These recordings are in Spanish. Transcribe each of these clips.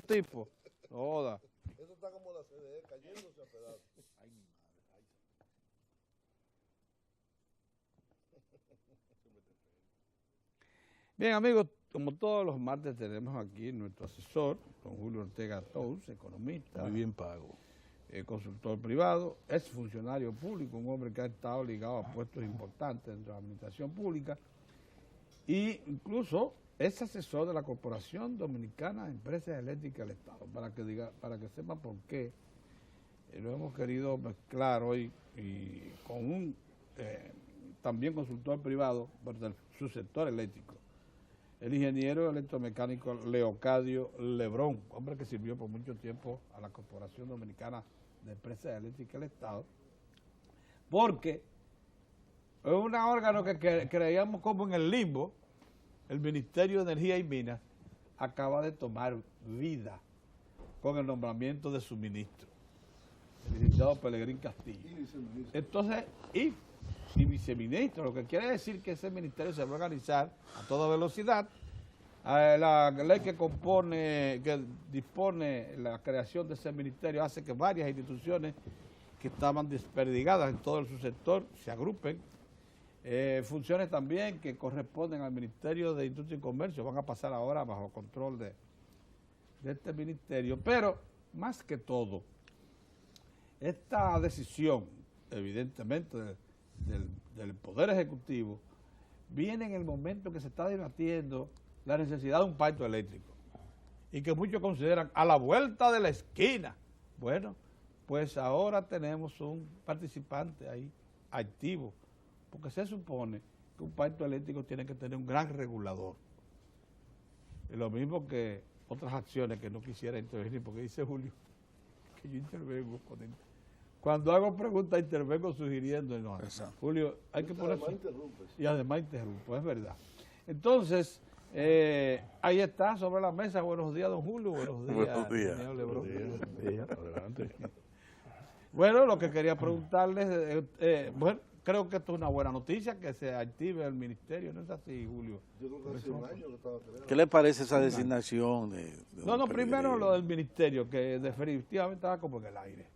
tipo. Joda. Eso está como la CDE cayéndose a pedazos. Ay, mi madre. Bien, amigos, como todos los martes tenemos aquí nuestro asesor, don Julio Ortega Tous, economista. Muy bien pago. Consultor privado, es funcionario público, un hombre que ha estado ligado a puestos importantes dentro de la administración pública e incluso es asesor de la Corporación Dominicana de Empresas Eléctricas del Estado, para que sepa por qué lo hemos querido mezclar hoy y con un también consultor privado del subsector eléctrico, el ingeniero electromecánico Leocadio Lebrón, hombre que sirvió por mucho tiempo a la Corporación Dominicana de Empresas Eléctricas del Estado, porque es un órgano que creíamos como en el limbo. El Ministerio de Energía y Minas acaba de tomar vida con el nombramiento de su ministro, el licenciado Pelegrín Castillo. Entonces, y viceministro, lo que quiere decir que ese ministerio se va a organizar a toda velocidad. La ley que dispone la creación de ese ministerio hace que varias instituciones que estaban desperdigadas en todo el subsector se agrupen. Funciones también que corresponden al Ministerio de Industria y Comercio van a pasar ahora bajo control de este ministerio. Pero, más que todo, esta decisión, evidentemente, del Poder Ejecutivo, viene en el momento que se está debatiendo la necesidad de un pacto eléctrico y que muchos consideran a la vuelta de la esquina. Bueno, pues ahora tenemos un participante ahí activo, porque se supone que un pacto eléctrico tiene que tener un gran regulador. Y lo mismo que otras acciones que no quisiera intervenir, porque dice Julio que yo intervengo con él. Cuando hago preguntas intervengo sugiriendo. No, Julio, hay que poner... Y además interrumpo, es verdad. Entonces, ahí está sobre la mesa. Buenos días, don Julio. Buenos días. Buenos días. Señor Lebrón. Buenos días. Adelante. Bueno, lo que quería preguntarles, bueno, creo que esto es una buena noticia, que se active el ministerio, ¿no es así, Julio? Yo creo que hace un año que estaba creado. ¿Qué le parece esa designación de No, primero lo del ministerio, que definitivamente estaba como en el aire.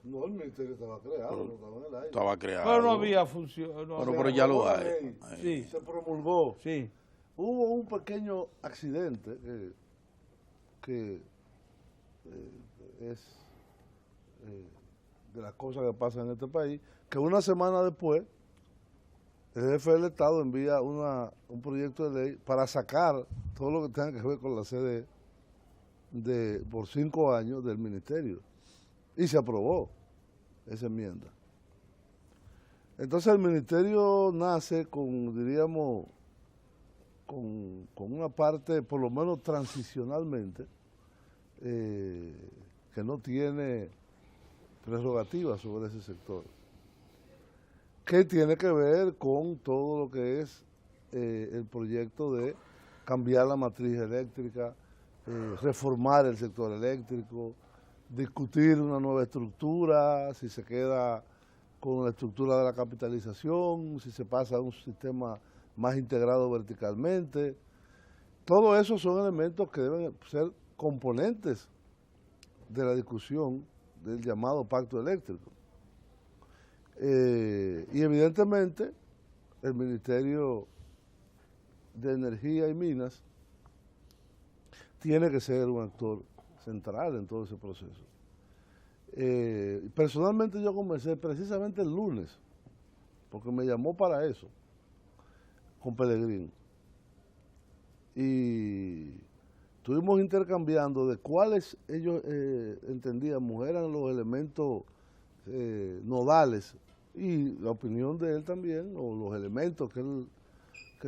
No, el ministerio estaba creado, no estaba en el aire. Estaba creado. Pero no había función. Bueno, pero ya lo hay. Sí. Se promulgó. Sí. Hubo un pequeño accidente que es de las cosas que pasan en este país, que una semana después el jefe del Estado envía un proyecto de ley para sacar todo lo que tenga que ver con la sede por 5 años del ministerio. Y se aprobó esa enmienda. Entonces el ministerio nace con, diríamos, con una parte, por lo menos transicionalmente, que no tiene prerrogativas sobre ese sector, que tiene que ver con todo lo que es el proyecto de cambiar la matriz eléctrica, reformar el sector eléctrico, discutir una nueva estructura, si se queda con la estructura de la capitalización, si se pasa a un sistema más integrado verticalmente. Todo eso son elementos que deben ser componentes de la discusión del llamado pacto eléctrico. Y evidentemente el Ministerio de Energía y Minas tiene que ser un actor central en todo ese proceso. Personalmente yo comencé precisamente el lunes, porque me llamó para eso, con Pelegrín. Y estuvimos intercambiando de cuáles ellos entendíamos eran los elementos nodales y la opinión de él también, o los elementos que él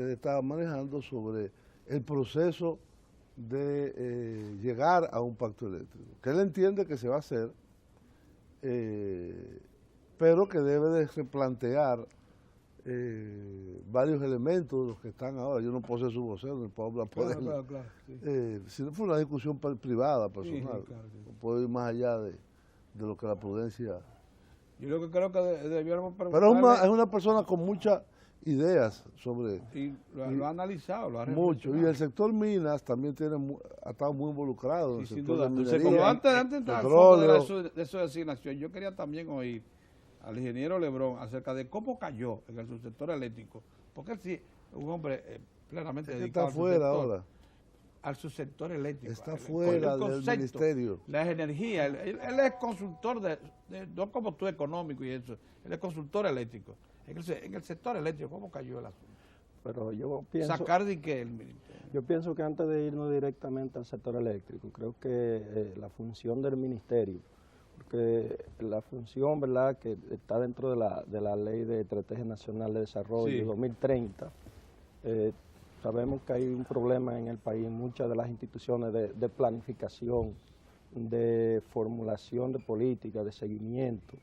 estaba manejando sobre el proceso de llegar a un pacto eléctrico, que él entiende que se va a hacer, pero que debe de replantear varios elementos de los que están ahora. Yo no puedo ser su vocero, no puedo hablar por él. Claro, sí. Si no fue una discusión privada, personal, Sí, claro. no puedo ir más allá de lo que la prudencia... Yo lo que creo que debiéramos Pero preguntarle... es una persona con mucha ideas sobre Y lo ha analizado, lo ha mucho. Y reflexionado. el sector minas también ha estado muy involucrado en el Sí, sin sector duda. de Entonces, minería, como antes de entrar al fondo petróleo. de su designación, yo quería también oír al ingeniero Lebrón acerca de cómo cayó en el subsector eléctrico, porque él sí es un hombre plenamente Es que dedicado está fuera subsector, ahora. al subsector eléctrico. Está fuera del concepto, ministerio. las energías, él es consultor no como tú económico y eso, él es consultor eléctrico. En el sector eléctrico, ¿cómo cayó el asunto? Pero yo pienso, Sacar de que el ministerio. yo pienso que antes de irnos directamente al sector eléctrico, creo que la función del ministerio, porque la función, ¿verdad?, que está dentro de la Ley de Estrategia Nacional de Desarrollo Sí. 2030, sabemos que hay un problema en el país, muchas de las instituciones de planificación, de formulación de políticas, de seguimiento.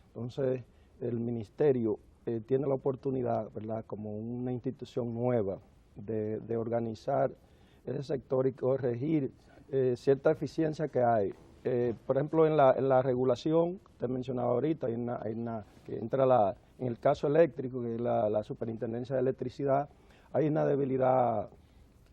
Entonces, el ministerio tiene la oportunidad, ¿verdad?, como una institución nueva, de organizar ese sector y corregir cierta eficiencia que hay. Por ejemplo, en la regulación, te mencionaba ahorita, que entra en el caso eléctrico, que es la Superintendencia de Electricidad, hay una debilidad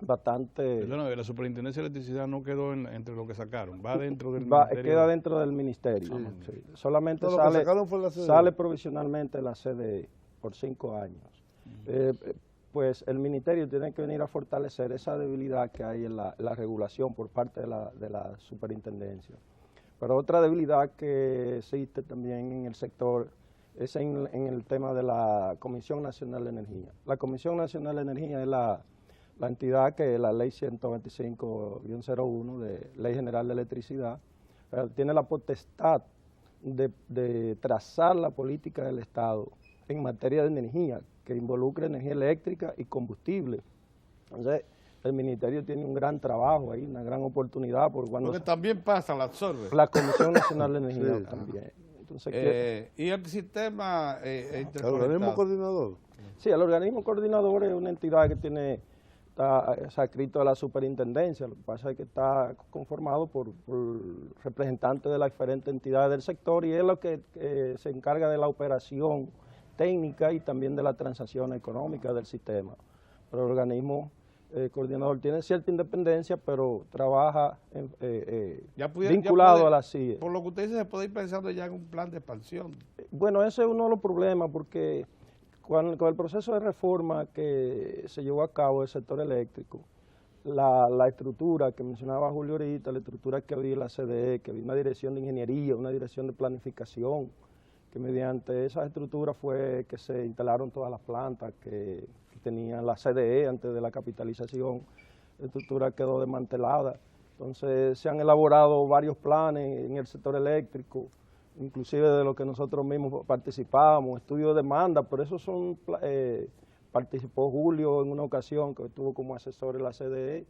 bastante... Perdóname, la Superintendencia de Electricidad no quedó entre lo que sacaron, va dentro del queda ministerio. dentro del ministerio. Sí. Solamente No, lo que sacaron fue la CDE. sale provisionalmente la CDE por 5 años. Pues el ministerio tiene que venir a fortalecer esa debilidad que hay en la regulación por parte de la superintendencia. Pero otra debilidad que existe también en el sector es en el tema de la Comisión Nacional de Energía. La Comisión Nacional de Energía es la entidad que la Ley 125-01 de Ley General de Electricidad tiene la potestad de trazar la política del Estado en materia de energía, que involucre energía eléctrica y combustible. Entonces, el ministerio tiene un gran trabajo ahí, una gran oportunidad, porque cuando Porque también pasa, la absorbe. la Comisión Nacional de Energía Sí. también. Entonces, Y el sistema El organismo interconectado. coordinador. sí, el organismo coordinador es una entidad que está adscrito a la superintendencia, lo que pasa es que está conformado por representantes de las diferentes entidades del sector y es lo que se encarga de la operación técnica y también de la transacción económica del sistema. Pero el organismo coordinador tiene cierta independencia, pero trabaja vinculado a la CIE. Por lo que usted dice, se puede ir pensando ya en un plan de expansión. Bueno, ese es uno de los problemas porque con el proceso de reforma que se llevó a cabo del sector eléctrico, la estructura que mencionaba Julio ahorita, la estructura que había en la CDE, que había una dirección de ingeniería, una dirección de planificación, que mediante esas estructuras fue que se instalaron todas las plantas que tenía la CDE antes de la capitalización. La estructura quedó desmantelada. Entonces se han elaborado varios planes en el sector eléctrico, inclusive de lo que nosotros mismos participamos, estudios de demanda, por eso participó Julio en una ocasión que estuvo como asesor en la CDE,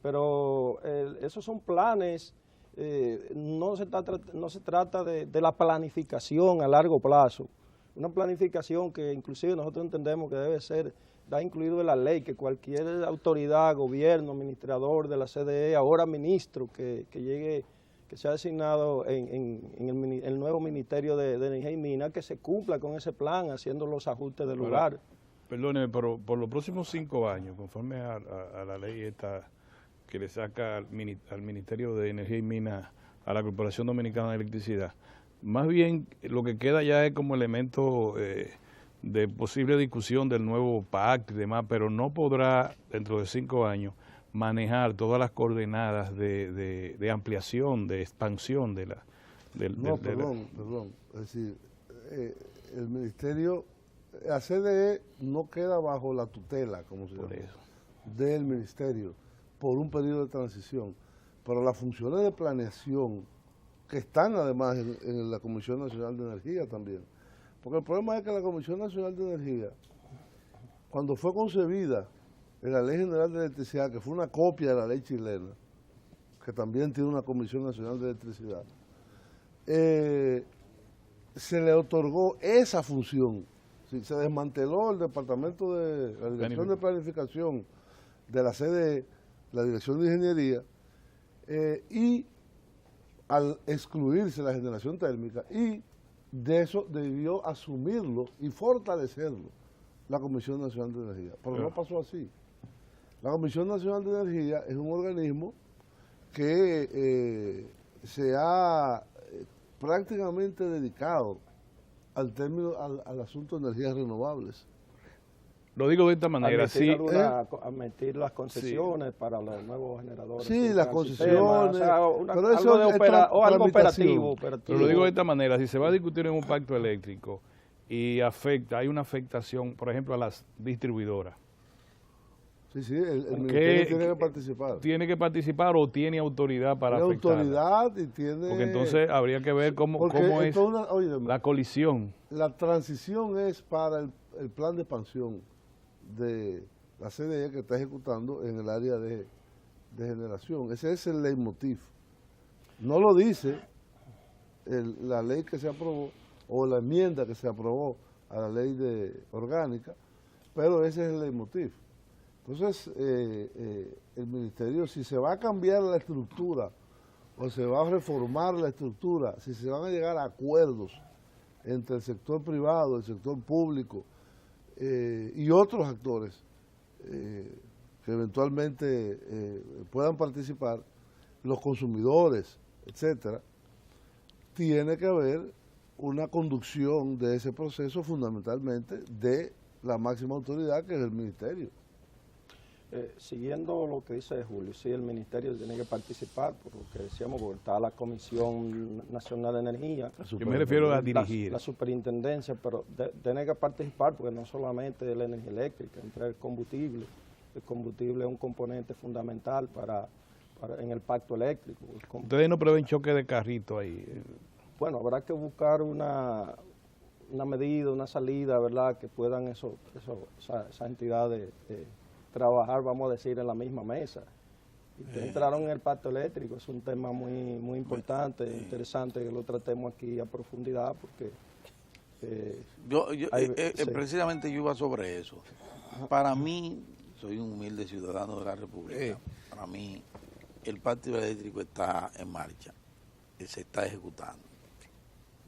pero esos son planes, no se trata de la planificación a largo plazo, una planificación que inclusive nosotros entendemos que debe ser, está incluido en la ley, que cualquier autoridad, gobierno, administrador de la CDE, ahora ministro que llegue, que sea designado en el nuevo Ministerio de Energía y Minas, que se cumpla con ese plan, haciendo los ajustes del lugar. Perdóneme, pero por los próximos 5 años, conforme a la ley esta que le saca al Ministerio de Energía y Minas a la Corporación Dominicana de Electricidad, más bien lo que queda ya es como elemento de posible discusión del nuevo pacto y demás, pero no podrá dentro de 5 años manejar todas las coordenadas de ampliación, de expansión de la... Perdón. Es decir, el ministerio, la CDE no queda bajo la tutela, como se llama, del ministerio, por un periodo de transición. Pero las funciones de planeación, que están además en la Comisión Nacional de Energía también. Porque el problema es que la Comisión Nacional de Energía, cuando fue concebida en la Ley General de Electricidad, que fue una copia de la ley chilena, que también tiene una Comisión Nacional de Electricidad, se le otorgó esa función. Sí, se desmanteló el departamento de la Dirección de Planificación de la CDE, la Dirección de Ingeniería, y al excluirse la generación térmica, y de eso debió asumirlo y fortalecerlo la Comisión Nacional de Energía, pero Claro. no pasó así. La Comisión Nacional de Energía es un organismo que se ha prácticamente dedicado al término, al asunto de energías renovables. Lo digo de esta manera, sí. Admitir las concesiones para los nuevos generadores. Sí, que las entran al sistema, concesiones, pero eso algo, es o algo tramitación. operativo. Pero lo digo de esta manera, si se va a discutir en un pacto eléctrico y hay una afectación, por ejemplo, a las distribuidoras, Sí, el ministerio tiene que participar. ¿tiene que participar o tiene autoridad para Tiene afectarla? autoridad y tiene... Porque entonces habría que ver cómo Porque es óyeme, la colisión. la transición es para el plan de expansión de la CDE que está ejecutando en el área de generación. Ese es el leitmotiv. No lo dice la ley que se aprobó o la enmienda que se aprobó a la ley orgánica, pero ese es el leitmotiv. Entonces, el ministerio, si se va a cambiar la estructura o se va a reformar la estructura, si se van a llegar a acuerdos entre el sector privado, el sector público y otros actores que eventualmente puedan participar, los consumidores, etcétera, tiene que haber una conducción de ese proceso fundamentalmente de la máxima autoridad que es el ministerio. Siguiendo lo que dice Julio, sí, el ministerio tiene que participar, por lo que decíamos, porque está la Comisión Nacional de Energía. Yo me refiero a dirigir. La superintendencia, pero tiene que participar porque no solamente la energía eléctrica, entra el combustible. El combustible es un componente fundamental en el pacto eléctrico. Ustedes no prevén choque de carrito ahí. Bueno, habrá que buscar una medida, una salida, ¿verdad?, que puedan esas entidades trabajar, vamos a decir, en la misma mesa. Ustedes entraron en el pacto eléctrico, es un tema muy importante, interesante que lo tratemos aquí a profundidad porque... precisamente yo iba sobre eso. Para mí, soy un humilde ciudadano de la República, para mí el pacto eléctrico está en marcha, se está ejecutando.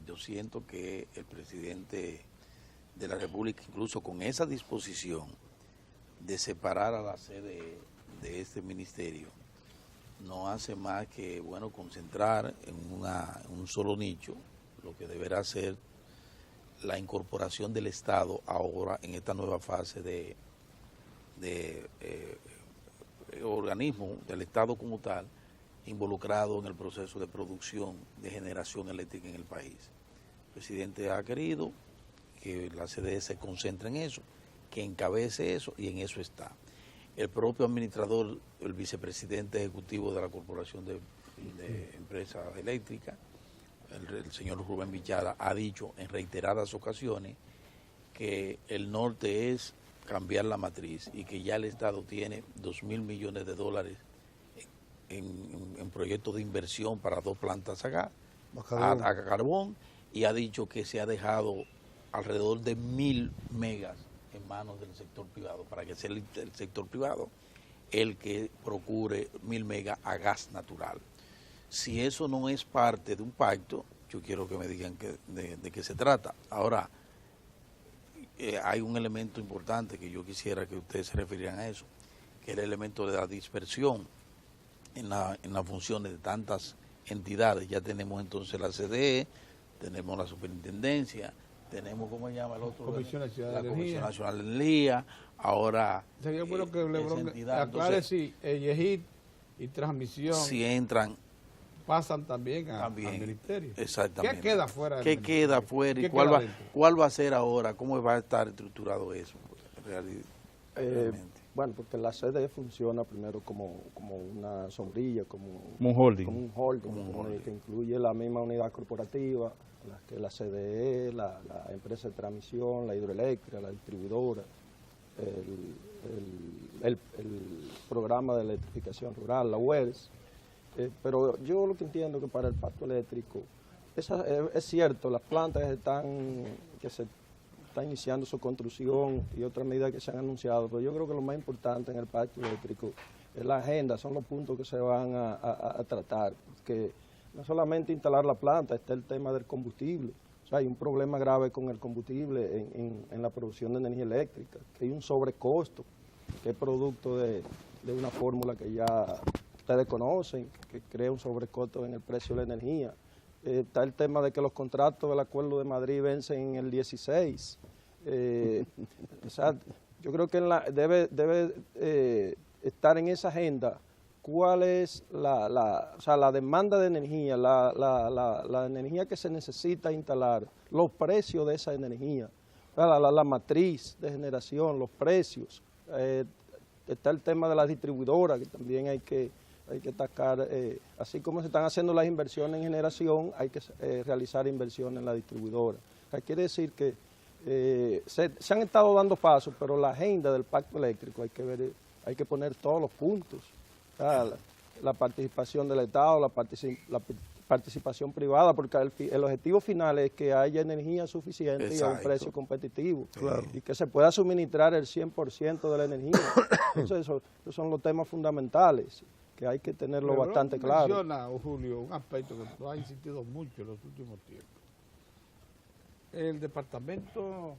Yo siento que el presidente de la República, incluso con esa disposición de separar a la sede de este ministerio, no hace más que, bueno, concentrar en un solo nicho lo que deberá ser la incorporación del Estado ahora en esta nueva fase de organismo del Estado como tal, involucrado en el proceso de producción de generación eléctrica en el país. El presidente ha querido que la CDE se concentre en eso, que encabece eso, y en eso está. El propio administrador, el vicepresidente ejecutivo de la Corporación de Empresas Eléctricas, el señor Rubén Vichada, ha dicho en reiteradas ocasiones que el norte es cambiar la matriz y que ya el Estado tiene $2.000 millones en proyectos de inversión para 2 plantas a carbón, y ha dicho que se ha dejado alrededor de 1.000 megas en manos del sector privado, para que sea el sector privado el que procure 1.000 megas a gas natural. Si eso no es parte de un pacto, yo quiero que me digan de qué se trata. Ahora, hay un elemento importante que yo quisiera que ustedes se refirieran a eso, que es el elemento de la dispersión en las funciones de tantas entidades. Ya tenemos entonces la CDE, tenemos la superintendencia, tenemos, ¿cómo se llama el otro? Comisión Nacional de la Comisión Energía. Nacional de Energía. Ahora, Sería bueno que esa Lebron entidad, aclare entonces, si EGIT y transmisión si entran pasan también al también, ministerio. exactamente. ¿Qué queda fuera del ¿Qué ministerio? queda fuera y ¿Qué cuál queda va, dentro? cuál va a ser ahora? ¿Cómo va a estar estructurado eso? Realmente. Bueno, porque la CDE funciona primero como una sombrilla, como un holding. como un holding, que incluye la misma unidad corporativa, que la CDE, la empresa de transmisión, la hidroeléctrica, la distribuidora, el programa de electrificación rural, la UERS. Pero yo lo que entiendo que para el pacto eléctrico, es cierto, las plantas que se está iniciando su construcción y otras medidas que se han anunciado, pero yo creo que lo más importante en el pacto eléctrico es la agenda, son los puntos que se van a tratar, porque no solamente instalar la planta, está el tema del combustible, hay un problema grave con el combustible en la producción de energía eléctrica, que hay un sobrecosto, que es producto de una fórmula que ya ustedes conocen, que crea un sobrecosto en el precio de la energía. Está el tema de que los contratos del Acuerdo de Madrid vencen en el 16. O sea, yo creo que debe estar en esa agenda cuál es la demanda de energía, la energía que se necesita instalar, los precios de esa energía, la matriz de generación, los precios. Está el tema de la distribuidora, que también hay que atacar, así como se están haciendo las inversiones en generación, hay que realizar inversiones en la distribuidora. O sea, quiere decir que se han estado dando pasos, pero la agenda del pacto eléctrico hay que poner todos los puntos. La participación del Estado, la participación privada, porque el objetivo final es que haya energía suficiente. Exacto. Y a un precio competitivo. Claro. Y que se pueda suministrar el 100% de la energía. Entonces, esos son los temas fundamentales, que hay que tenerlo bastante claro. Menciona, Julio, un aspecto que tú has insistido mucho en los últimos tiempos. El Departamento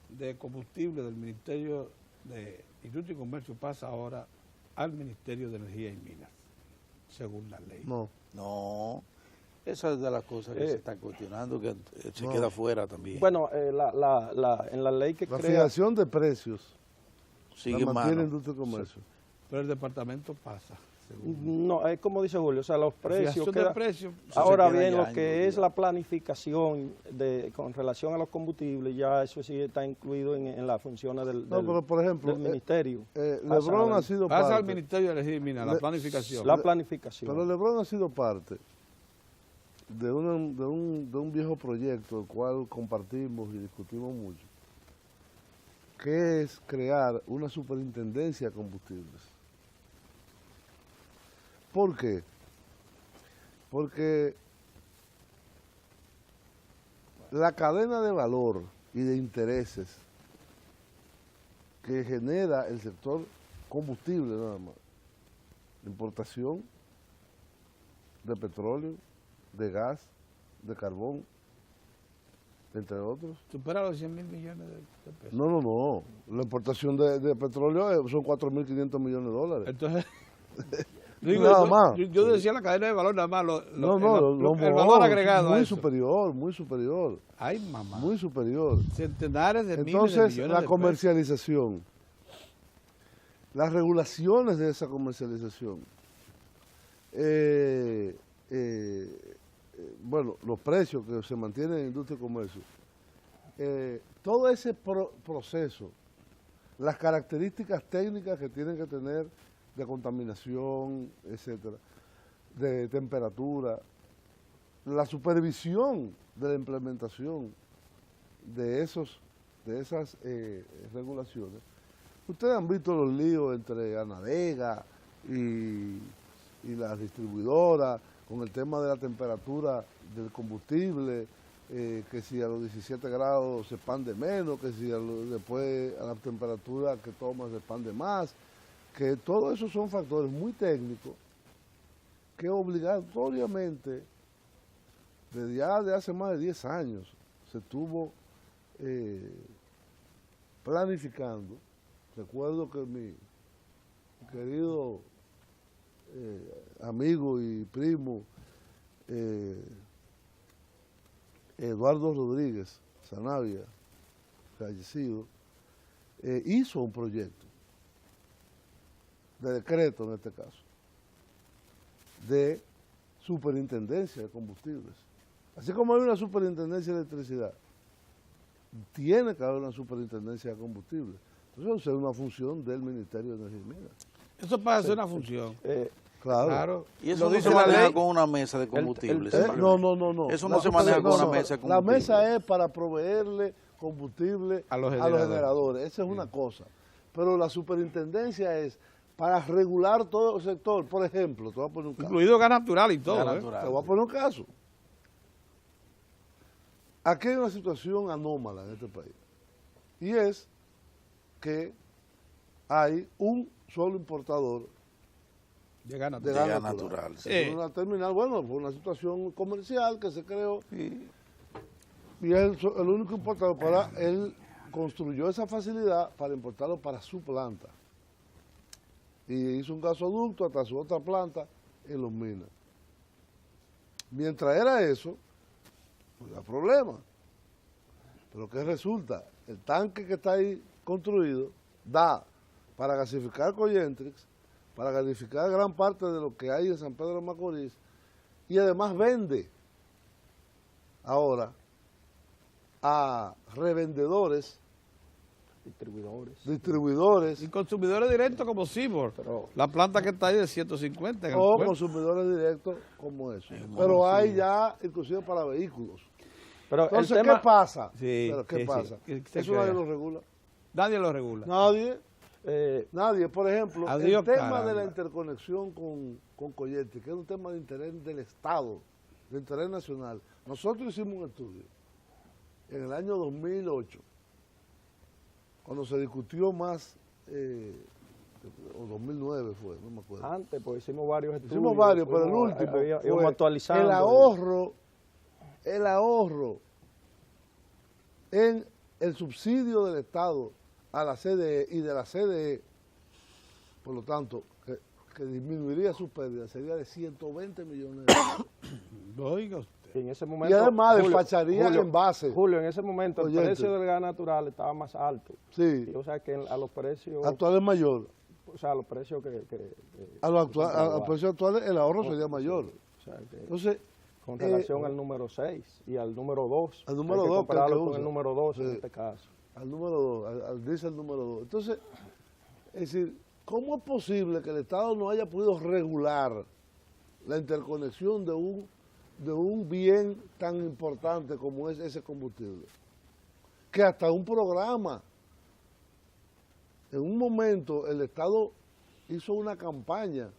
de Combustible del Ministerio de Industria y Comercio pasa ahora al Ministerio de Energía y Minas, según la ley. No, esa es de las cosas que se están cuestionando, que se queda fuera también. Bueno, en la ley que la crea... fijación de precios sigue la mantiene Industria y Comercio. Sí. Pero el departamento pasa. No, es como dice Julio, o sea, los precios... Precios ahora bien, lo que es la planificación con relación a los combustibles, ya eso sí está incluido en las funciones pero por ejemplo, del ministerio. Lebron ha sido parte... Pasa al Ministerio de Energía y Minas, la planificación. La planificación. Pero Lebron ha sido parte de un viejo proyecto, el cual compartimos y discutimos mucho, que es crear una superintendencia de combustibles. ¿Por qué? Porque la cadena de valor y de intereses que genera el sector combustible nada más, importación de petróleo, de gas, de carbón, entre otros. ¿Supera los 100.000 millones de pesos? No. La importación de petróleo son 4.500 millones de dólares. Entonces... nada más. Yo decía la cadena de valor nada más, el valor agregado muy a eso. muy superior. Ay, mamá. Muy superior. Centenares de miles de millones Entonces, la comercialización, las regulaciones de esa comercialización, bueno, los precios que se mantienen en industria y comercio, todo ese proceso, las características técnicas que tienen que tener de contaminación, etcétera, de temperatura, la supervisión de la implementación de esas regulaciones. Ustedes han visto los líos entre Anadega y las distribuidoras con el tema de la temperatura del combustible, que si a los 17 grados se expande menos, que si después a la temperatura que toma se expande más, que todos esos son factores muy técnicos que obligatoriamente, desde ya de hace más de 10 años, se estuvo planificando. Recuerdo que mi querido amigo y primo Eduardo Rodríguez Sanabria, fallecido, hizo un proyecto de decreto, en este caso, de superintendencia de combustibles. Así como hay una superintendencia de electricidad, tiene que haber una superintendencia de combustibles. Entonces, eso es una función del Ministerio de Energía y Minas. Eso pasa ser una función. Claro. Y eso no se maneja con una mesa de combustibles. No. Eso no se maneja con una mesa de combustibles. La mesa es para proveerle combustible a los generadores. Esa es una cosa. Pero la superintendencia es para regular todo el sector. Por ejemplo, te voy a poner un caso. Incluido gas natural y todo. Te voy a poner un caso. Aquí hay una situación anómala en este país. Y es que hay un solo importador de gas natural. Sí. Una terminal, bueno, fue una situación comercial que se creó. Sí. Y es el único importador. Él construyó esa facilidad para importarlo para su planta. Y hizo un gasoducto hasta su otra planta en Los Minas. Mientras era eso, pues da problema. Pero ¿qué resulta? El tanque que está ahí construido da para gasificar Coyentrix, para gasificar gran parte de lo que hay en San Pedro de Macorís, y además vende ahora a revendedores, distribuidores Y consumidores directos como Seaboard, la planta que está ahí de 150 en el o puerto. consumidores directos como eso. Pero hay ya inclusive para vehículos. Pero Entonces, el tema, ¿qué pasa? Sí, Pero, ¿qué sí, pasa? sí. Se Eso nadie crea. lo regula. Nadie lo regula. Nadie. Nadie. Por ejemplo, Adiós, el tema caramba. de la interconexión con Coyete, que es un tema de interés del Estado, de interés nacional. Nosotros hicimos un estudio en el año 2008, cuando se discutió más, o 2009 fue, no me acuerdo. antes, pues hicimos varios estudios. Hicimos varios, pero el fuimos- último íbamos fue actualizando. el ahorro en el subsidio del Estado a la CDE y de la CDE, por lo tanto, que disminuiría sus pérdidas, sería de 120 millones de pesos. Oiga usted. Y en ese momento, Y además Julio, despacharía Julio, en base. Julio, en ese momento el Oyente. precio del gas natural estaba más alto. Sí, Y, o sea que a los precios, actual es mayor. o sea, a los precios que A lo actual, que se al trabaja. precio actual el ahorro sería mayor. O sea, que Entonces, con relación al número 6 y al número 2. Al número hay que 2 que compararlo usa. con el número 2 en Sí. este caso. al número 2, al diésel número 2. Entonces, es decir, ¿cómo es posible que el Estado no haya podido regular la interconexión de un bien tan importante como es ese combustible? Que hasta un programa, en un momento el Estado hizo una campaña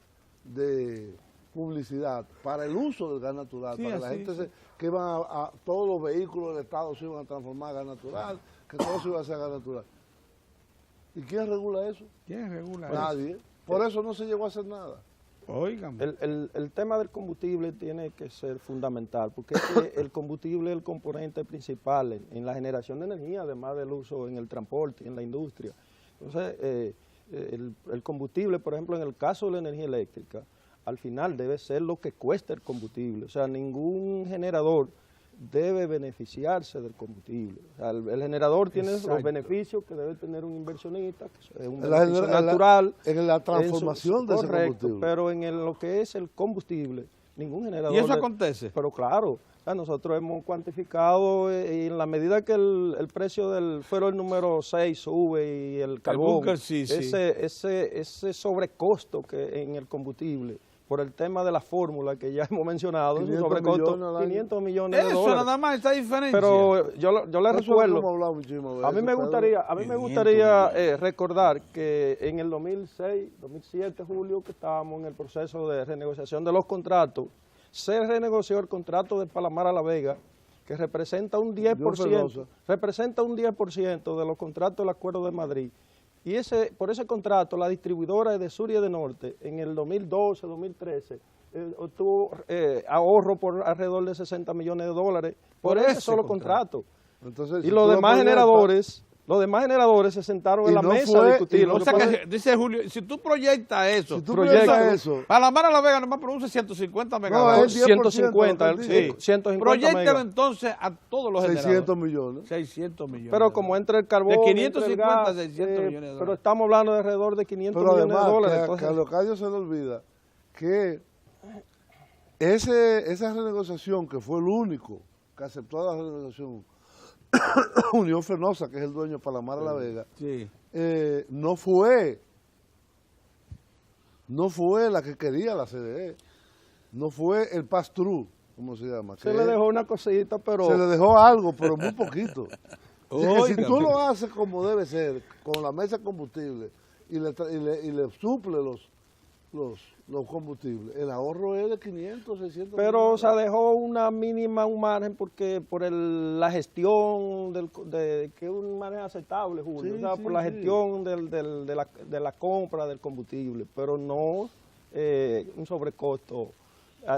de publicidad para el uso del gas natural, Sí, para la así, gente sí. que iban todos los vehículos del Estado se iban a transformar a gas natural, que todo se iba a hacer gas natural. ¿Y quién regula eso? ¿Quién regula eso? Nadie. Por eso no se llegó a hacer nada. Óigame. El tema del combustible tiene que ser fundamental, porque es que el combustible es el componente principal en la generación de energía, además del uso en el transporte y en la industria. Entonces, el combustible, por ejemplo, en el caso de la energía eléctrica, al final debe ser lo que cuesta el combustible. O sea, ningún generador debe beneficiarse del combustible. O sea, el generador tiene Exacto. los beneficios que debe tener un inversionista, que es un En la- beneficio en la- natural. En la en su- transformación de ese correcto, combustible. pero en lo que es el combustible, ningún generador... ¿Y eso le- acontece? Pero claro, o sea, nosotros hemos cuantificado y en la medida que el precio del fuero número 6 sube y el carbón, búnker, sí, sí. ese sobrecosto que en el combustible, por el tema de la fórmula que ya hemos mencionado, es un 500 sobrecosto millones al año. 500 millones de Eso dólares. nada más, esta diferencia. Pero yo le Eso es lo que recuerdo... hemos hablado muchísimas veces, A mí me Pedro. gustaría, 500 recordar que en el 2006, 2007, Julio, que estábamos en el proceso de renegociación de los contratos, se renegoció el contrato de Palomar a La Vega, que representa un 10%, de los contratos del Acuerdo de Madrid. Y por ese contrato, la distribuidora de Sur y de Norte, en el 2012, 2013, obtuvo ahorro por alrededor de 60 millones de dólares por ese solo contrato. Entonces, Y si los tú lo demás proyectas, generadores se sentaron Y en la no mesa fue- a y discutirlo. O sea que, dice Julio, si tú proyectas eso, Si tú proyecta proyectas eso, Palomar a La Vega nomás produce 150 No, megavatios. es 10% 150, lo que él dice. 150 Proyectalo megas. entonces a todos los 600 generadores. millones. 600 millones. Pero como entre el carbón, De entre 550 el gas, a 600 millones de dólares. Pero estamos hablando de alrededor de 500 Pero millones además, de dólares. que a entonces, Leocadio se le olvida que esa renegociación, que fue el único que aceptó la renegociación, Unión Fenosa, que es el dueño de Palomar a La Vega, Sí. no fue la que quería la CDE, no fue el pass-through, como se llama. se que le dejó una cosita, pero... se le dejó algo, pero muy poquito. Así que si Óigame. tú lo haces como debe ser, con la mesa de combustible, y le suple los combustibles, el ahorro es de 500, 600 Pero, millones. o sea, dejó una mínima, un margen, porque por la gestión, que es un margen aceptable, Julio, Sí, o sea, sí, por la sí. gestión de la compra del combustible, pero no un sobrecosto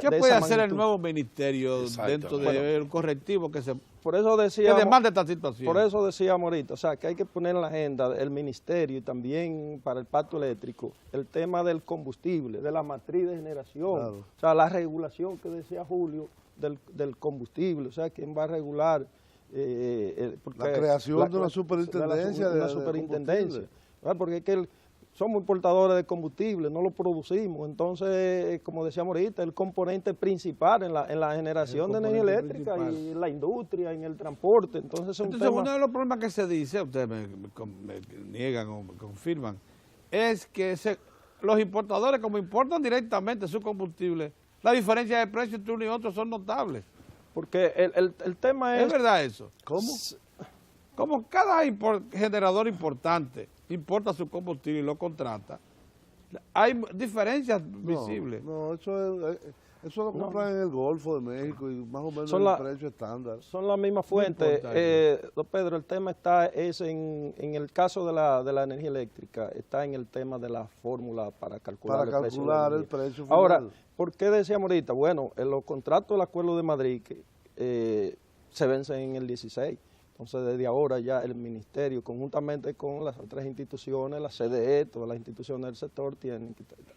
¿Qué de puede esa hacer el magnitud. nuevo ministerio Exactamente. dentro del correctivo que Por eso que decíamos, demanda esta situación? por eso decíamos ahorita, o sea, que hay que poner en la agenda el ministerio y también para el pacto eléctrico el tema del combustible, de la matriz de generación, Claro. o sea, la regulación que decía Julio del combustible, o sea, quién va a regular. Porque La creación de una superintendencia de una de superintendencia, combustible. ¿verdad? Porque es que somos importadores de combustible, no lo producimos, entonces, como decíamos ahorita, el componente principal en la generación de energía componente eléctrica principal. y en la industria, en el transporte, entonces es un Entonces, tema... uno de los problemas que se dice, ustedes me niegan o me confirman, es que los importadores, como importan directamente su combustible, la diferencia de precio entre uno y otro son notables. Porque el tema ¿Es es... verdad eso? ¿Cómo? Como cada generador importante importa su combustible y lo contrata, hay diferencias visibles. No, eso lo compran en el Golfo de México y más o menos Son el precio estándar. Son las mismas fuentes. importa Don Pedro, el tema está en el caso de la energía eléctrica, está en el tema de la fórmula para calcular Para el precio de calcular la el energía. precio final. Ahora, ¿por qué decíamos ahorita? Bueno, en los contratos del Acuerdo de Madrid que se vencen en el 16. Entonces, desde ahora ya el ministerio, conjuntamente con las otras instituciones, la CDE, todas las instituciones del sector,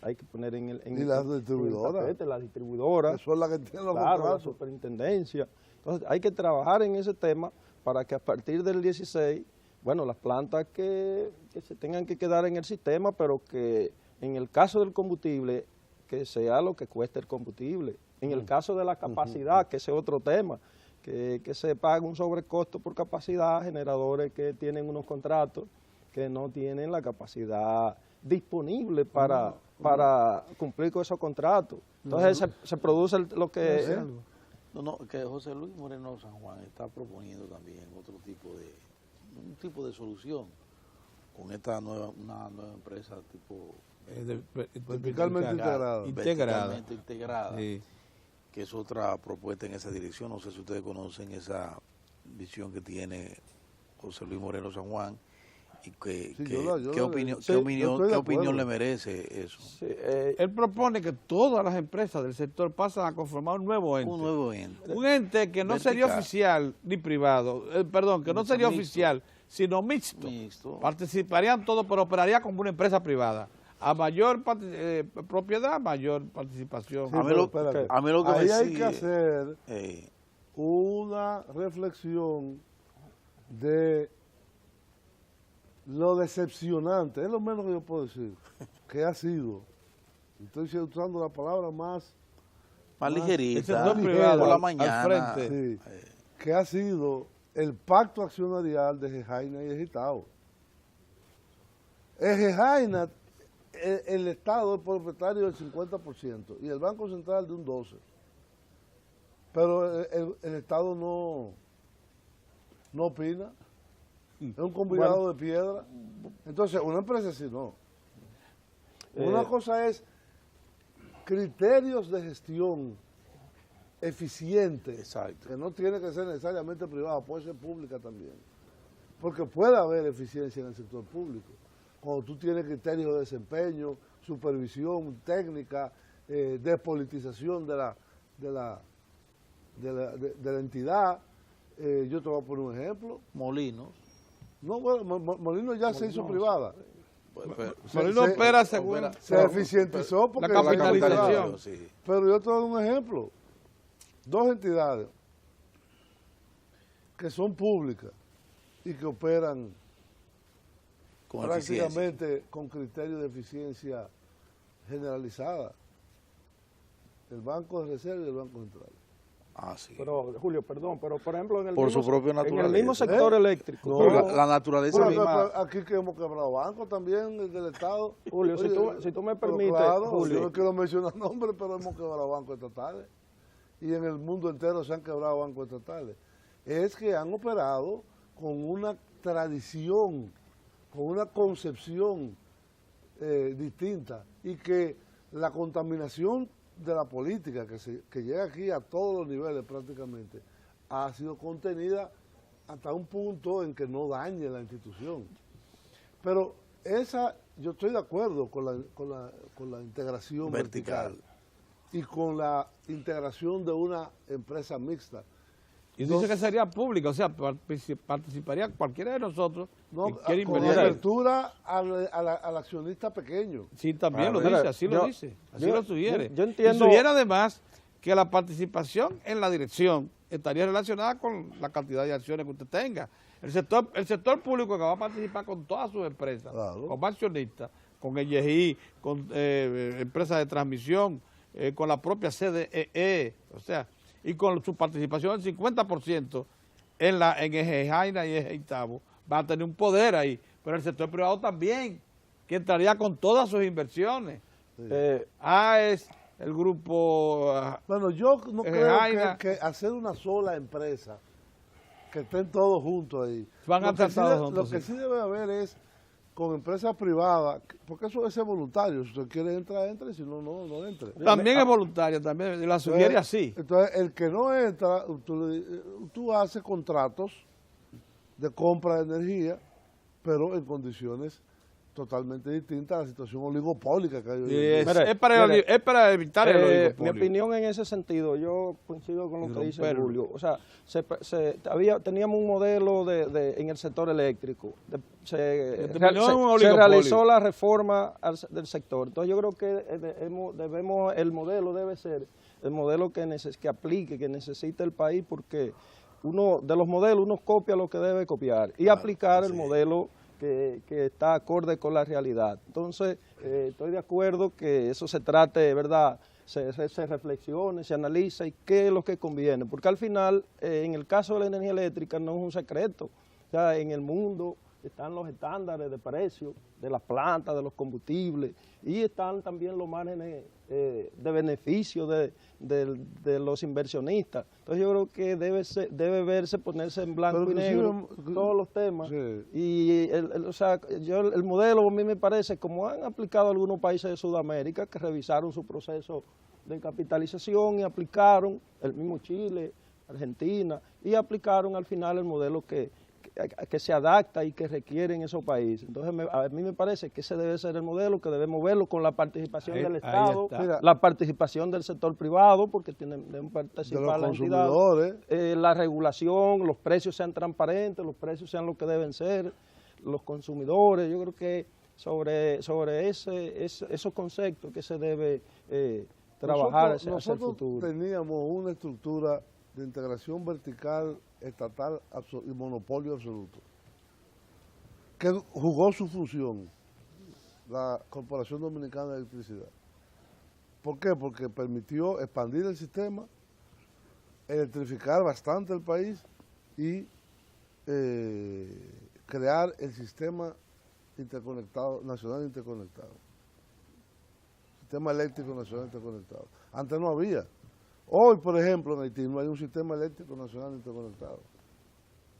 hay que poner en el... Y las distribuidoras. Las distribuidoras. Eso es la que tiene los Claro, la contratos. superintendencia. Entonces, hay que trabajar en ese tema para que a partir del 16, bueno, las plantas que se tengan que quedar en el sistema, pero que en el caso del combustible, que sea lo que cueste el combustible. En el caso de la capacidad, que ese es otro tema, que se pague un sobrecosto por capacidad, generadores que tienen unos contratos que no tienen la capacidad disponible para cumplir con esos contratos. Entonces se produce lo que... No, que José Luis Moreno San Juan está proponiendo también un tipo de solución con una nueva empresa tipo Verticalmente integrada. verticalmente integrada, Sí. que es otra propuesta en esa dirección. No sé si ustedes conocen esa visión que tiene José Luis Moreno San Juan y Sí, ¿qué opinión, sí, yo estoy de acuerdo. le merece eso? Sí, Él propone que todas las empresas del sector pasen a conformar un nuevo ente. Un nuevo ente. Un ente que no sería Vertical. oficial ni privado, que no sería Mixto. oficial, sino mixto. Mixto. Participarían todos, pero operaría como una empresa privada. A mayor propiedad, mayor participación. Sí, A mí pero lo- espérate. a mí lo que me Ahí hay sigue- que hacer Eh, una reflexión de lo decepcionante, es lo menos que yo puedo decir, que ha sido, estoy usando la palabra más, más el ligerita, sector ligera, privado por la al mañana. frente. sí, que ha sido el pacto accionarial de Gejaina y Egitao. Gejaina, el Estado es propietario del 50% y el Banco Central de un 12%. Pero el Estado no opina. Es un combinado de piedra. Entonces, una empresa así no. Una cosa es criterios de gestión eficientes, Exacto. que no tiene que ser necesariamente privada, puede ser pública también. Porque puede haber eficiencia en el sector público. Cuando tú tienes criterios de desempeño, supervisión técnica, despolitización de la entidad. Yo te voy a poner un ejemplo. Molinos. No, bueno, Molino ya se hizo privada. Molino opera según Se eficientizó porque la capitalización. Sí. Pero yo te doy un ejemplo. Dos entidades que son públicas y que operan Con eficiencia. prácticamente con criterios de eficiencia generalizada. El Banco de Reserva y el Banco Central. Ah, sí. Pero, Julio, perdón, pero por ejemplo, Por su propia en el naturaleza. mismo sector eléctrico. No. Pero la naturaleza Bueno, misma. aquí que hemos quebrado bancos también del Estado. Julio, si tú me pero permites, claro, Julio. yo no quiero mencionar nombres, pero hemos quebrado bancos estatales. Y en el mundo entero se han quebrado bancos estatales. Es que han operado con una tradición, con una concepción distinta, y que la contaminación de la política que llega aquí a todos los niveles prácticamente ha sido contenida hasta un punto en que no dañe la institución. Pero yo estoy de acuerdo con la integración vertical. y con la integración de una empresa mixta. Y dice que sería pública, o sea, participaría cualquiera de nosotros No, que quiera con invertir. apertura al accionista pequeño. Sí, también lo Mira, dice, así lo dice, así yo- lo sugiere. yo entiendo- Y sugiere además que la participación en la dirección estaría relacionada con la cantidad de acciones que usted tenga. El sector público que va a participar con todas sus empresas, Claro. como accionistas, con el YGI, con empresas de transmisión, con la propia CDE, o sea, y con su participación del 50% en Eje Jaina y Eje Itabo, va a tener un poder ahí. Pero el sector privado también, que entraría con todas sus inversiones. AES, el grupo... Bueno, yo no En creo Jaina. que hacer una sola empresa, que estén todos juntos ahí. Van a Lo que estar sí todos de- juntos, Lo que sí. sí debe haber es con empresas privadas, porque eso debe ser voluntario. Si usted quiere entrar, entre, si no, no entre. También es voluntaria, también la sugiere así. Entonces, el que no entra, tú haces contratos de compra de energía, pero en condiciones totalmente distintas a la situación oligopólica que hay hoy en día. Mire, Es para evitar el mi oligopolio. opinión en ese sentido, yo coincido con lo Y que dice romperlo. Julio. O sea, teníamos un modelo en el sector eléctrico. terminó en un Se oligopolio. realizó la reforma del sector. Entonces yo creo que el modelo debe ser el modelo que aplique, que necesita el país, porque uno de los modelos uno copia lo que debe copiar y aplicar el modelo que está acorde con la realidad. Entonces, estoy de acuerdo que eso se trate, ¿verdad?, se reflexione, se analiza y qué es lo que conviene, porque al final, en el caso de la energía eléctrica no es un secreto. O sea, en el mundo están los estándares de precio de las plantas, de los combustibles, y están también los márgenes de beneficio de los inversionistas. Entonces yo creo que debe ponerse en blanco Pero y negro inclusive, todos los temas. sí. Y el modelo a mí me parece, como han aplicado algunos países de Sudamérica, que revisaron su proceso de capitalización y aplicaron, el mismo Chile, Argentina, y aplicaron al final el modelo que se adapta y que requieren esos países. Entonces, a mí me parece que ese debe ser el modelo, que debemos verlo con la participación Ahí del está. Estado, Mira. la participación del sector privado, porque deben De participar los las entidades, consumidores. la regulación, los precios sean transparentes, los precios sean lo que deben ser, los consumidores. Yo creo que sobre esos conceptos que se debe trabajar hacia el Nosotros futuro. teníamos una estructura de integración vertical, estatal y monopolio absoluto, que jugó su función, la Corporación Dominicana de Electricidad. ¿Por qué? Porque permitió expandir el sistema, electrificar bastante el país y crear el sistema interconectado, nacional interconectado. Sistema eléctrico nacional interconectado. Antes no había. Hoy, por ejemplo, en Haití no hay un sistema eléctrico nacional interconectado.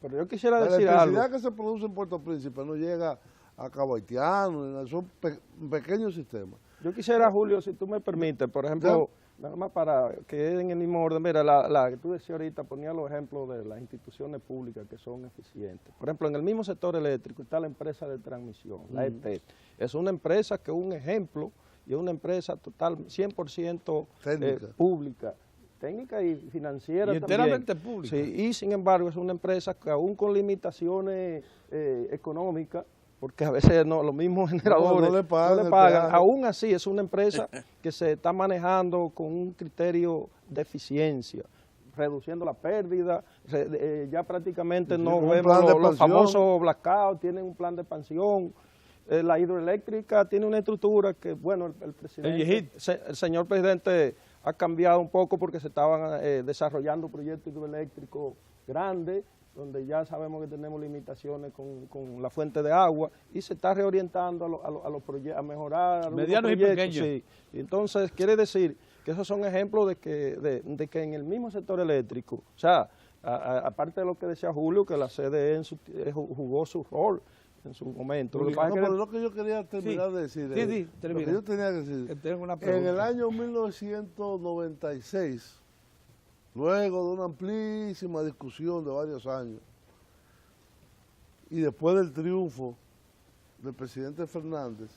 Pero yo quisiera La decir electricidad algo. que se produce en Puerto Príncipe no llega a Cabo Haitiano, son pequeños sistemas. Yo quisiera, Julio, si tú me permites, por ejemplo, nada más para que en el mismo orden, mira, la que tú decías ahorita, ponía los ejemplos de las instituciones públicas que son eficientes. Por ejemplo, en el mismo sector eléctrico está la empresa de transmisión, la ET. Es una empresa que es un ejemplo y es una empresa total, 100% Técnica. pública, técnica y financiera Y enteramente también. pública. Sí, y sin embargo es una empresa que aún con limitaciones económicas, porque a veces los mismos generadores no le pagan el pagan. peaje. Aún así es una empresa que se está manejando con un criterio de eficiencia, reduciendo la pérdida, ya prácticamente Sí, no un vemos plan de los expansión. famosos blackouts, tienen un plan de expansión. La hidroeléctrica tiene una estructura que, bueno, el presidente, el señor presidente ha cambiado un poco porque se estaban desarrollando proyectos hidroeléctricos grandes, donde ya sabemos que tenemos limitaciones con la fuente de agua, y se está reorientando a los proyectos, a mejorar algunos Medianos y proyectos, pequeños. sí. Y entonces quiere decir que esos son ejemplos de que en el mismo sector eléctrico, o sea, aparte de lo que decía Julio, que la CDE jugó su rol en su momento. Lo que pasa es que pero lo que yo quería terminar de decir, Sí, lo termina. que yo tenía que decir, Que tengo una en pregunta. el año 1996, luego de una amplísima discusión de varios años, y después del triunfo del presidente Fernández,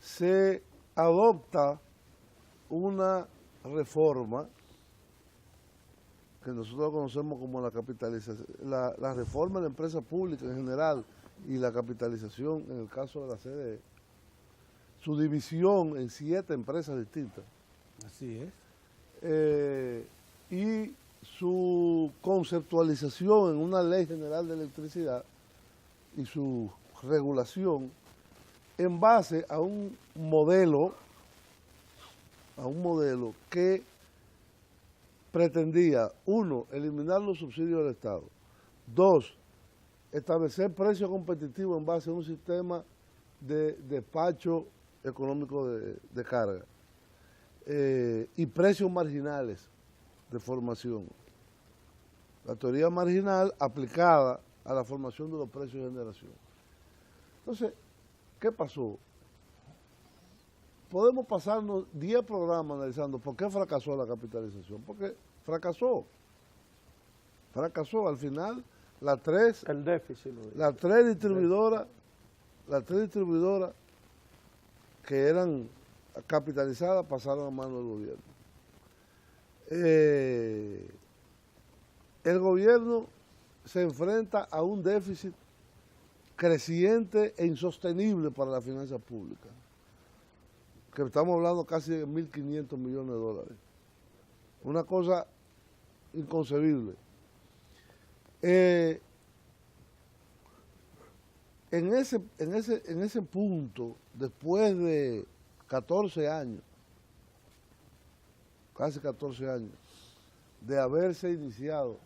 se adopta una reforma que nosotros conocemos como la capitalización, la reforma de la empresa pública en general y la capitalización en el caso de la CDE, su división en 7 empresas distintas. Así es. Y su conceptualización en una ley general de electricidad y su regulación en base a un modelo que pretendía, 1, eliminar los subsidios del Estado, 2, establecer precios competitivos en base a un sistema de despacho económico de carga y precios marginales de formación. La teoría marginal aplicada a la formación de los precios de generación. Entonces, ¿qué pasó? Podemos pasarnos 10 programas analizando por qué fracasó la capitalización. Porque fracasó. Fracasó. Al final, las tres distribuidoras que eran capitalizadas pasaron a manos del gobierno. El gobierno se enfrenta a un déficit creciente e insostenible para la finanza pública, que estamos hablando casi de 1.500 millones de dólares. Una cosa inconcebible. En ese punto, después de 14 años, casi 14 años, de haberse iniciado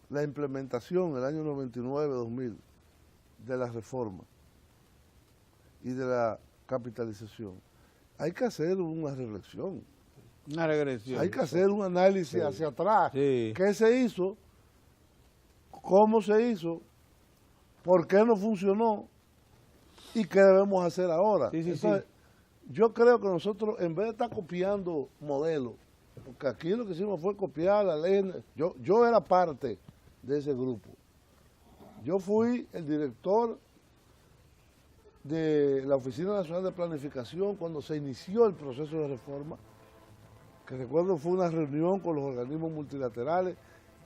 la implementación en el año 99-2000 de la reforma y de la capitalización, hay que hacer una reflexión. Una regresión. Hay que hacer un análisis hacia atrás. Sí. ¿Qué se hizo? ¿Cómo se hizo? ¿Por qué no funcionó? ¿Y qué debemos hacer ahora? Entonces, yo creo que nosotros, en vez de estar copiando modelos, porque aquí lo que hicimos fue copiar la ley. Yo era parte de ese grupo. Yo fui el director de la Oficina Nacional de Planificación cuando se inició el proceso de reforma, que recuerdo fue una reunión con los organismos multilaterales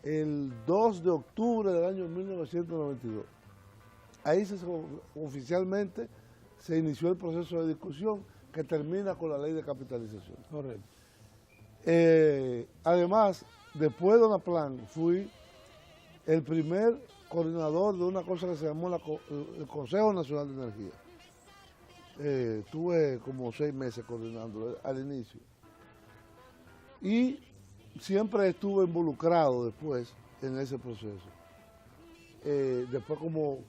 el 2 de octubre del año 1992. Ahí oficialmente se inició el proceso de discusión que termina con la ley de capitalización. Correcto. Además, después de Donaplan, fui el primer coordinador de una cosa que se llamó el Consejo Nacional de Energía. Tuve como 6 meses coordinando al inicio. Y siempre estuve involucrado después en ese proceso. Después como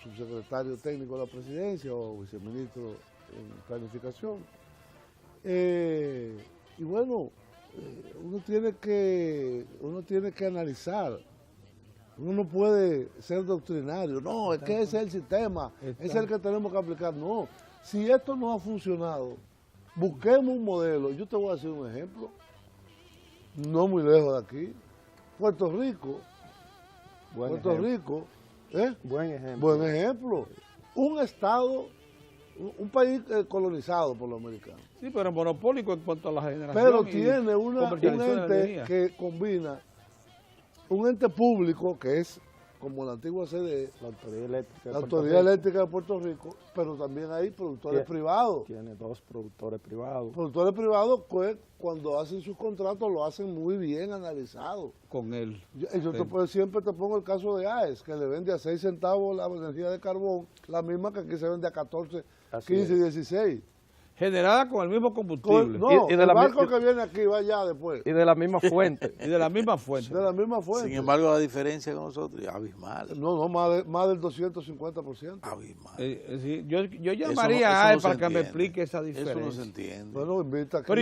subsecretario técnico de la presidencia o viceministro en planificación. Y bueno, uno tiene que analizar. Uno no puede ser doctrinario. No, es que ese es el sistema, ese es el que tenemos que aplicar. No, si esto no ha funcionado, busquemos un modelo. Yo te voy a decir un ejemplo, no muy lejos de aquí. Puerto Rico. Buen ejemplo. Un estado, un país colonizado por los americanos. Sí, pero monopólico en cuanto a la generación. Pero tiene un ente que combina un ente público que es como la antigua CDE, la Autoridad Eléctrica de Puerto Rico, pero también hay productores privados. Tiene 2 productores privados. Productores privados que cuando hacen sus contratos lo hacen muy bien analizados. Con él. Siempre te pongo el caso de AES, que le vende a 6 centavos la energía de carbón, la misma que aquí se vende a 14, 15 y 16. Generada con el mismo combustible. Y el barco que viene aquí va allá después. Y de la misma fuente. De la misma fuente. Sin embargo, la diferencia con nosotros es abismal. No, más del 250%. Abismal. Yo llamaría a él para que me explique esa diferencia. Eso no se entiende. Bueno, invita aquí. Pero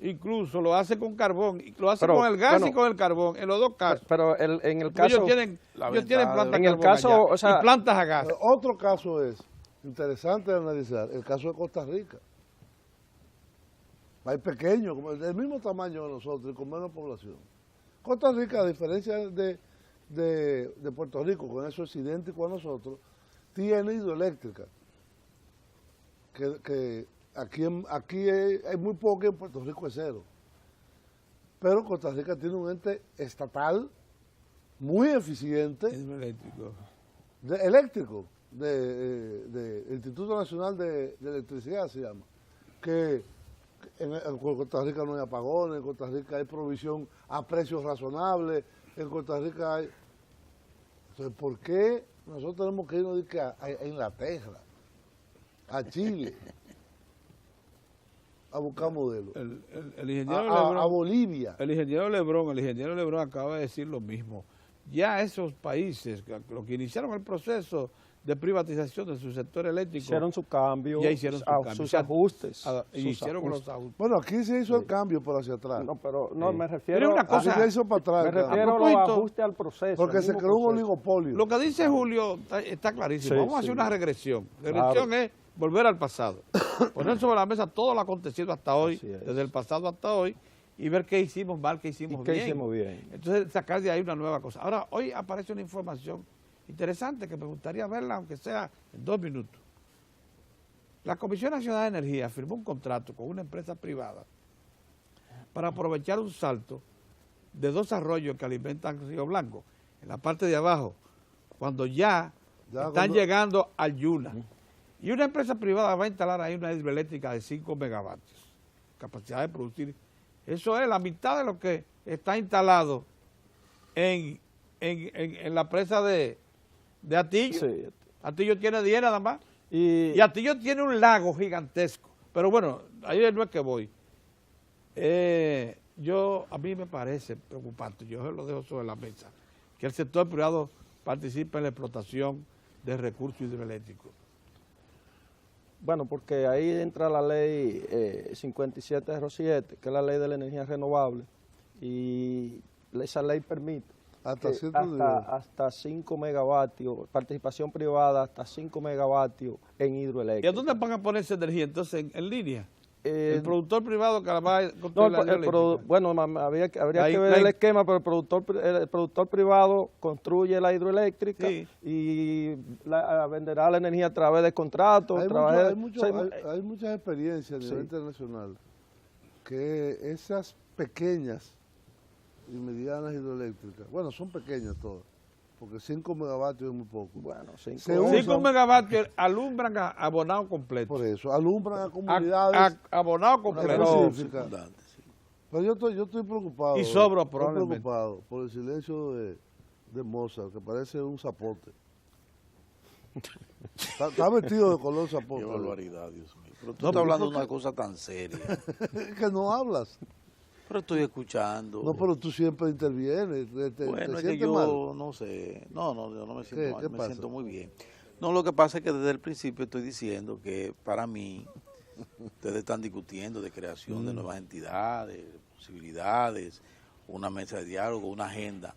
incluso lo hace con carbón, lo hace con el gas y con el carbón, en los dos casos. Pero en el caso... Ellos tienen plantas en el caso, allá, o sea, y plantas a gas. Otro caso es interesante de analizar, el caso de Costa Rica. País pequeño, como del mismo tamaño de nosotros y con menos población. Costa Rica, a diferencia de Puerto Rico, con eso es idéntico a nosotros, tiene hidroeléctrica, que aquí hay muy poco, en Puerto Rico es cero. Pero Costa Rica tiene un ente estatal muy eficiente, Hidroeléctrico. eléctrico, de Instituto Nacional de Electricidad se llama, que en Costa Rica no hay apagones, en Costa Rica hay provisión a precios razonables, en Costa Rica hay... Entonces, ¿por qué nosotros tenemos que irnos a Inglaterra, a Chile, a buscar modelos? El ingeniero A Bolivia. El ingeniero Lebrón acaba de decir lo mismo. Ya esos países, los que iniciaron el proceso de privatización de su sector eléctrico, Hicieron su cambio, ya hicieron sus ajustes. hicieron los ajustes. Bueno, aquí se hizo el cambio por hacia atrás. No, pero no, me Pero refiero una cosa- Aquí se hizo para atrás. me claro. refiero a los propósito, ajustes al proceso. Porque al se mismo creó un proceso. oligopolio. Lo que dice Julio está clarísimo. Sí, Vamos a hacer sí. una regresión. Regresión es volver al pasado. Poner sobre la mesa todo lo acontecido hasta hoy, Así es. desde el pasado hasta hoy, y ver qué hicimos mal, qué hicimos ¿Y qué bien. hicimos bien? Entonces sacar de ahí una nueva cosa. Ahora, hoy aparece una información interesante que me gustaría verla, aunque sea en 2 minutos. La Comisión Nacional de Energía firmó un contrato con una empresa privada para aprovechar un salto de 2 arroyos que alimentan Río Blanco, en la parte de abajo, cuando ya están cuando- llegando al Yuna. Y una empresa privada va a instalar ahí una hidroeléctrica de 5 megavatios, capacidad de producir. Eso es la mitad de lo que está instalado en la presa de Atillo. Sí. Atillo tiene 10 nada más. Y, Y Atillo tiene un lago gigantesco. Pero bueno, ahí no es que voy. A mí me parece preocupante, yo lo dejo sobre la mesa, que el sector privado participe en la explotación de recursos hidroeléctricos. bueno, porque ahí entra la ley 5707, que es la ley de la energía renovable, y esa ley permite Hasta que cierto nivel. hasta 5 megavatios, participación privada hasta 5 megavatios en ¿Y a hidroeléctrica. dónde van a poner esa energía entonces en línea? Eh, El productor privado que la va a No, construir la hidroeléctrica. bueno, habría Ahí- que ver el esquema, pero el productor privado construye la hidroeléctrica Sí. y venderá la energía a través de contratos. Hay muchas experiencias a nivel Sí. internacional que esas pequeñas y medianas hidroeléctricas, bueno, son pequeñas todas, porque 5 megavatios es muy poco. Bueno, Se 5 usa- 5 megavatios alumbran a abonado completo. Por eso, alumbran a comunidades Abonado completo. específicas. Abundante, sí. Pero yo estoy preocupado. Y sobra estoy probablemente. preocupado por el silencio de Mozart, que parece un zapote. Está vestido de color zapote. Qué barbaridad, Dios mío. Pero tú No, estás hablando ¿por de una cosa tan seria. Es que no hablas. Pero estoy escuchando. No, pero tú siempre intervienes. Te Bueno, es que sientes yo mal. no sé. No, yo no me siento mal, ¿Qué me pasa? siento muy bien. No, lo que pasa es que desde el principio estoy diciendo que para mí ustedes están discutiendo de creación de nuevas entidades, posibilidades, una mesa de diálogo, una agenda.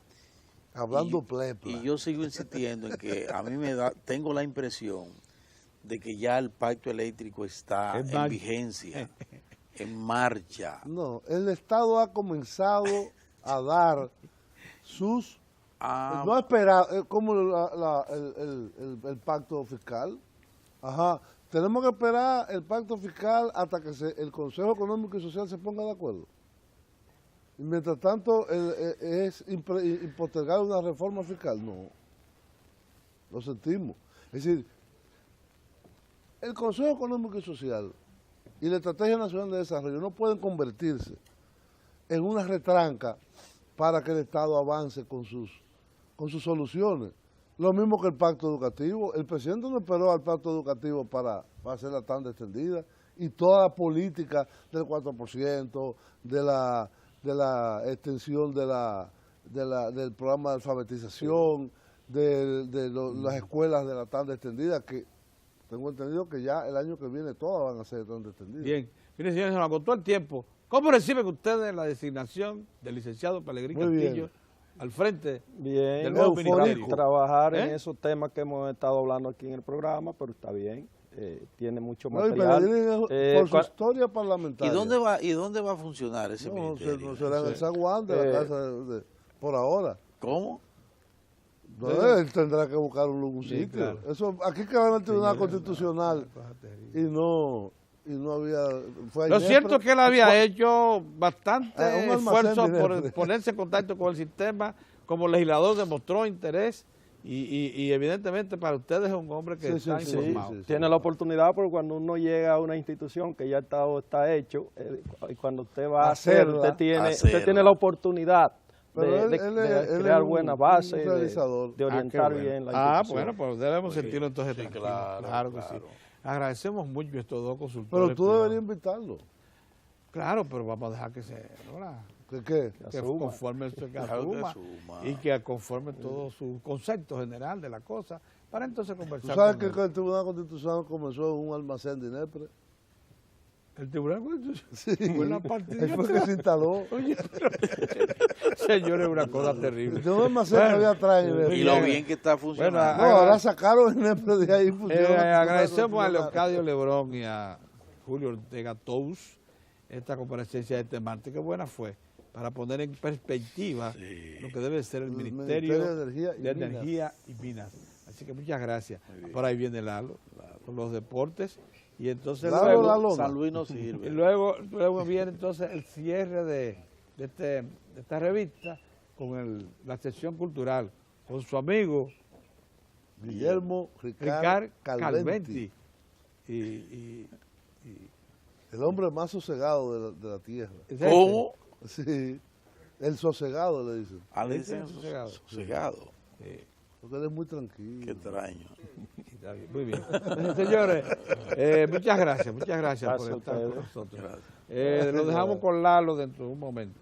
Hablando Y plepla. yo sigo insistiendo en que a mí tengo la impresión de que ya el pacto eléctrico está En en marcha. vigencia, en marcha. No, el Estado ha comenzado a dar sus... Ah, No ha esperado, como el pacto fiscal. Ajá. Tenemos que esperar el pacto fiscal hasta que el Consejo Económico y Social se ponga de acuerdo. Y mientras tanto, es impostergar una reforma fiscal. No. Lo sentimos. Es decir, el Consejo Económico y Social y la Estrategia Nacional de Desarrollo no pueden convertirse en una retranca para que el Estado avance con sus soluciones. Lo mismo que el pacto educativo. El presidente no esperó al pacto educativo para hacer la tanda extendida y toda la política del 4%, de la extensión del programa de alfabetización, las escuelas de la tanda extendida, que tengo entendido que ya el año que viene todas van a ser tanda extendida. Bien. Mire, señores, se nos agotó el tiempo. ¿Cómo reciben ustedes la designación del licenciado Pelegrín Muy bien. Castillo al frente Bien, del nuevo eufórico. ministerio? trabajar en ¿Eh? esos temas que hemos estado hablando aquí en el programa, pero está bien, tiene mucho No, y material. Pelegrín, por su historia parlamentaria. ¿Y dónde va a funcionar ese No, ministerio? no será en el zaguán de la casa por ahora. ¿Cómo? No, él tendrá que buscar un Sí, sitio. claro. Eso, aquí queda en el Tribunal Constitucional y no y no había... Fue a Lo Inepre. cierto es que él había hecho bastante un almacén esfuerzo de por Inepre. ponerse en contacto con el sistema. Como legislador demostró interés y evidentemente para ustedes es un hombre que Sí, está sí, informado. sí. Tiene la oportunidad porque cuando uno llega a una institución que ya está hecho, y cuando usted va a hacer, Hacerla. usted tiene la oportunidad Pero de él crear es buenas un bases, realizador. de orientar Qué bueno. bien la institución. Bueno, pues debemos sentirlo entonces sí, tranquilo. claro, Que sí. claro. Agradecemos mucho a estos dos consultores. Pero tú privados. deberías invitarlo. Claro, pero vamos a dejar que se... ¿verdad? ¿Qué? Que asuma. conforme que Dejar que asuma asuma. y que conforme todo su concepto general de la cosa, para entonces ¿Tú conversar sabes con que él. el Tribunal Constitucional comenzó en un almacén de Inepre? El Tribunal Constitucional Sí. fue la partida. Ahí fue que se instaló. Oye, pero, señores, una cosa terrible. De un almacén que había atrás en Inepre. Y lo bien que está funcionando. Bueno, No, ahora sacaron Inepre de ahí. agradecemos a Leocadio Lebrón y a Julio Ortega Tous esta comparecencia de este martes. Qué buena fue, para poner en perspectiva lo que debe ser el Ministerio de Energía y Minas. Así que muchas gracias. Por ahí viene Lalo, con los deportes. Y entonces Lalo, luego, Lalo. San Luis no y sirve. luego viene entonces el cierre de esta revista con la sección cultural, con su amigo Guillermo Ricard Calventi. Y El hombre más sosegado de la tierra. ¿Cómo? Sí. El sosegado le dicen. Ah, le dicen Sosegado. sosegado. Porque él es muy tranquilo. Qué extraño. Está bien, muy bien. Señores, muchas gracias por Gracias a estar con ustedes. nosotros. Gracias. Lo dejamos con Lalo dentro de un momento.